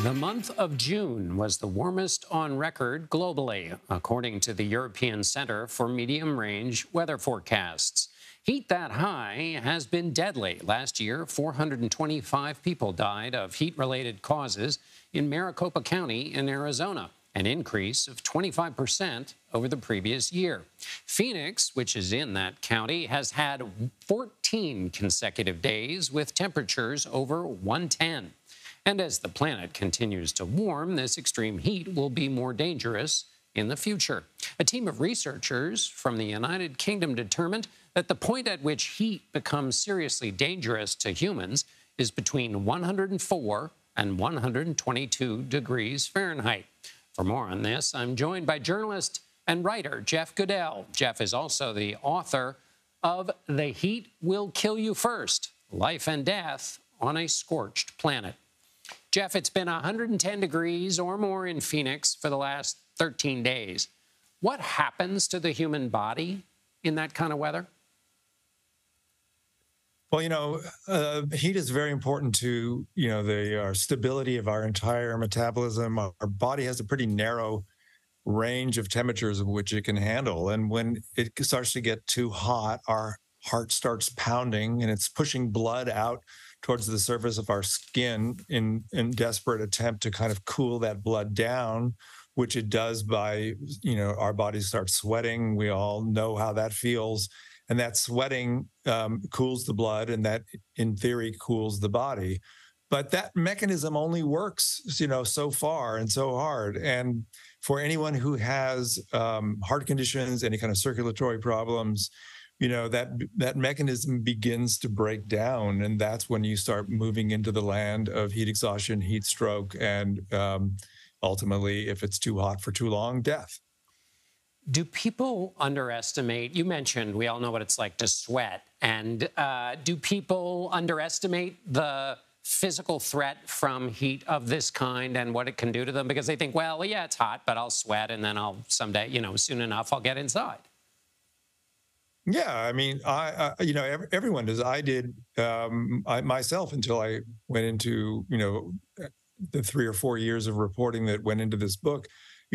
The month of June was the warmest on record globally, according to the European Center for Medium-Range Weather Forecasts. Heat that high has been deadly. Last year, 425 people died of heat-related causes in Maricopa County in Arizona, an increase of 25% over the previous year. Phoenix, which is in that county, has had 14 consecutive days with temperatures over 110. And as the planet continues to warm, this extreme heat will be more dangerous in the future. A team of researchers from the United Kingdom determined that the point at which heat becomes seriously dangerous to humans is between 104 and 122 degrees Fahrenheit. For more on this, I'm joined by journalist and writer Jeff Goodell. Jeff is also the author of The Heat Will Kill You First: Life and Death on a Scorched Planet. Jeff, it's been 110 degrees or more in Phoenix for the last 13 days. What happens to the human body in that kind of weather? Well, heat is very important to, the stability of our entire metabolism. Our body has a pretty narrow range of temperatures of which it can handle. And when it starts to get too hot, our heart starts pounding and it's pushing blood out towards the surface of our skin in desperate attempt to kind of cool that blood down, which it does by, our bodies start sweating. We all know how that feels. And that sweating cools the blood, and that, in theory, cools the body. But that mechanism only works, so far and so hard. And for anyone who has heart conditions, any kind of circulatory problems, that mechanism begins to break down. And that's when you start moving into the land of heat exhaustion, heat stroke, and ultimately, if it's too hot for too long, death. Do people underestimate, you mentioned we all know what it's like to sweat, and do people underestimate the physical threat from heat of this kind and what it can do to them? Because they think, well, yeah, it's hot, but I'll sweat, and then I'll someday, soon enough, I'll get inside. Yeah, I mean, everyone does. I did myself until I went into, the 3 or 4 years of reporting that went into this book.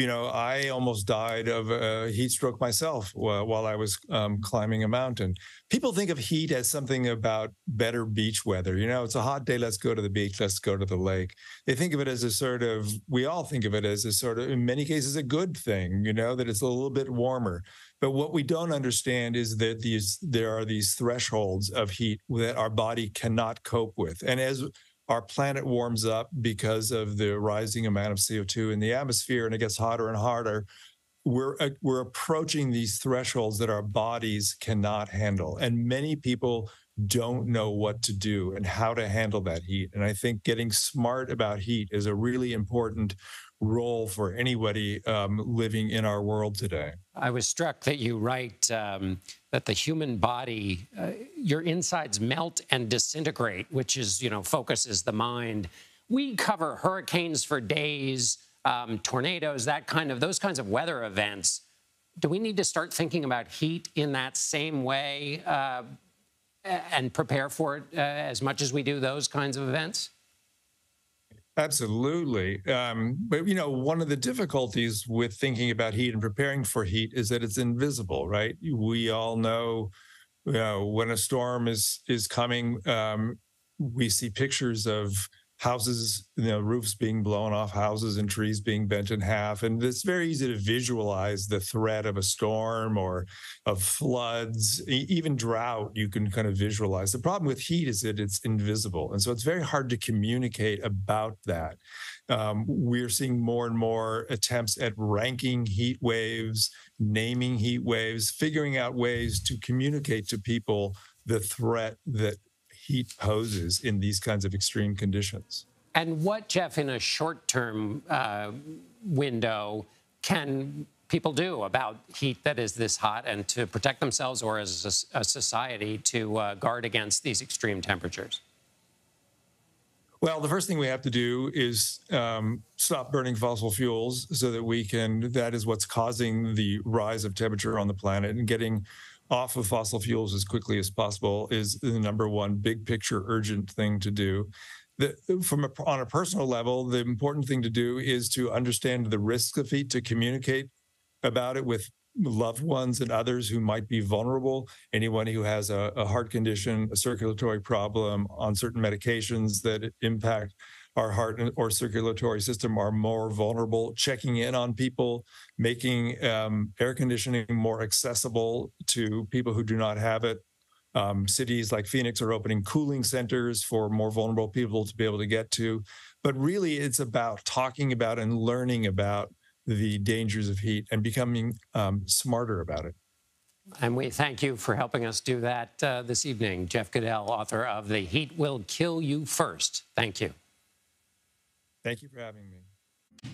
I almost died of a heat stroke myself while I was climbing a mountain. People think of heat as something about better beach weather. It's a hot day, let's go to the beach, let's go to the lake. They think of it as we all think of it as a sort of, in many cases, a good thing, that it's a little bit warmer. But what we don't understand is that there are these thresholds of heat that our body cannot cope with. And as our planet warms up because of the rising amount of CO2 in the atmosphere, and it gets hotter and hotter, we're approaching these thresholds that our bodies cannot handle. And many people don't know what to do and how to handle that heat. And I think getting smart about heat is a really important role for anybody living in our world today. I was struck that you write that the human body, your insides melt and disintegrate, which is, focuses the mind. We cover hurricanes for days, tornadoes, those kinds of weather events. Do we need to start thinking about heat in that same way and prepare for it as much as we do those kinds of events? Absolutely. But, one of the difficulties with thinking about heat and preparing for heat is that it's invisible, right? We all know, when a storm is coming, we see pictures of houses, roofs being blown off houses and trees being bent in half. And it's very easy to visualize the threat of a storm or of floods, even drought, you can kind of visualize. The problem with heat is that it's invisible. And so it's very hard to communicate about that. We're seeing more and more attempts at ranking heat waves, naming heat waves, figuring out ways to communicate to people the threat that heat poses in these kinds of extreme conditions. And what, Jeff, in a short-term window, can people do about heat that is this hot and to protect themselves, or as a society to guard against these extreme temperatures? Well, the first thing we have to do is stop burning fossil fuels so that that is what's causing the rise of temperature on the planet, and getting off of fossil fuels as quickly as possible is the number one big picture urgent thing to do. on a personal level, the important thing to do is to understand the risks of heat, to communicate about it with loved ones and others who might be vulnerable. Anyone who has a heart condition, a circulatory problem, on certain medications that impact our heart or circulatory system are more vulnerable. Checking in on people, making air conditioning more accessible to people who do not have it. Cities like Phoenix are opening cooling centers for more vulnerable people to be able to get to. But really, it's about talking about and learning about the dangers of heat and becoming smarter about it. And we thank you for helping us do that this evening. Jeff Goodell, author of The Heat Will Kill You First. Thank you. Thank you for having me.